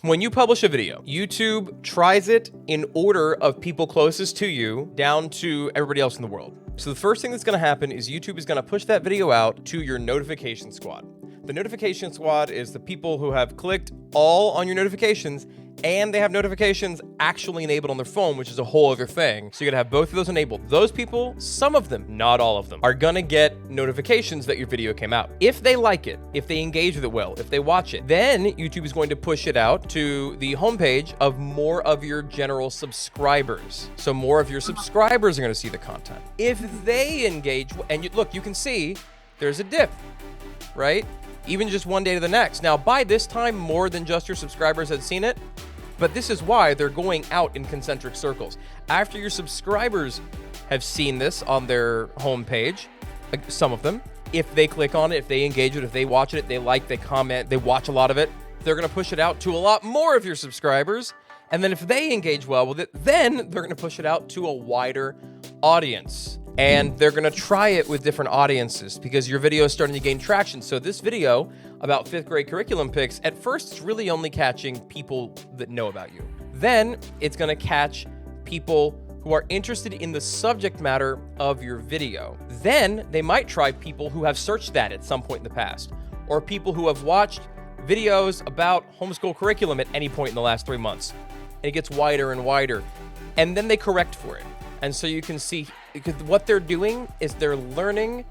When you publish a video, YouTube tries it in order of people closest to you down to everybody else in the world. So the first thing that's going to happen is YouTube is going to push that video out to your notification squad. The notification squad is the people who have clicked all on your notifications and they have notifications actually enabled on their phone, which is a whole other thing. So you're gonna have both of those enabled. Those people, some of them, not all of them, are gonna get notifications that your video came out. If they like it, if they engage with it well, if they watch it, then YouTube is going to push it out to the homepage of more of your general subscribers. So more of your subscribers are gonna see the content. If they engage, and look, you can see there's a dip, right? Even just one day to the next. Now, by this time, more than just your subscribers had seen it, but this is why they're going out in concentric circles. After your subscribers have seen this on their homepage, some of them, if they click on it, if they engage with it, if they watch it, they like, they comment, they watch a lot of it, they're gonna push it out to a lot more of your subscribers. And then if they engage well with it, then they're gonna push it out to a wider audience. And they're gonna try it with different audiences because your video is starting to gain traction. So this video about 5th grade curriculum picks, at first it's really only catching people that know about you. Then it's gonna catch people who are interested in the subject matter of your video. Then they might try people who have searched that at some point in the past, or people who have watched videos about homeschool curriculum at any point in the last 3 months. And it gets wider and wider. And then they correct for it. And so you can see, because what they're doing is they're learning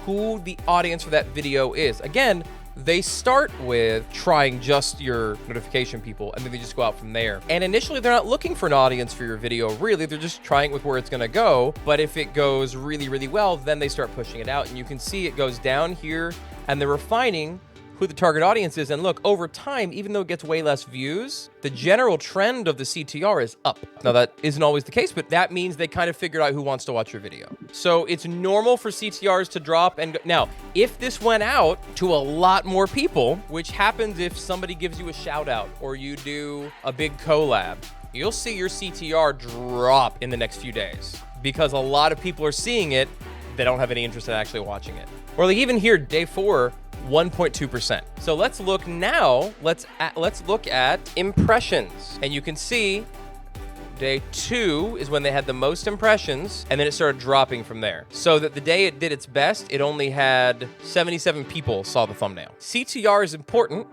who the audience for that video is. Again, they start with trying just your notification people, and then they just go out from there. And initially, they're not looking for an audience for your video, really. They're just trying with where it's gonna go. But if it goes really, really well, then they start pushing it out. And you can see it goes down here, and they're refining who the target audience is. And look, over time, even though it gets way less views, the general trend of the CTR is up. Now, that isn't always the case, but that means they kind of figured out who wants to watch your video. So it's normal for CTRs to drop. And now, if this went out to a lot more people, which happens if somebody gives you a shout out or you do a big collab, you'll see your CTR drop in the next few days because a lot of people are seeing it. They don't have any interest in actually watching it. Or like even here, day 4, 1.2%. So let's look now, let's look at impressions. And you can see day 2 is when they had the most impressions, and then it started dropping from there. So that the day it did its best, it only had 77 people saw the thumbnail. CTR is important,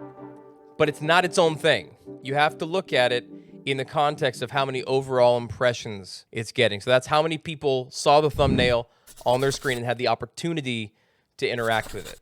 but it's not its own thing. You have to look at it in the context of how many overall impressions it's getting. So that's how many people saw the thumbnail on their screen and had the opportunity to interact with it.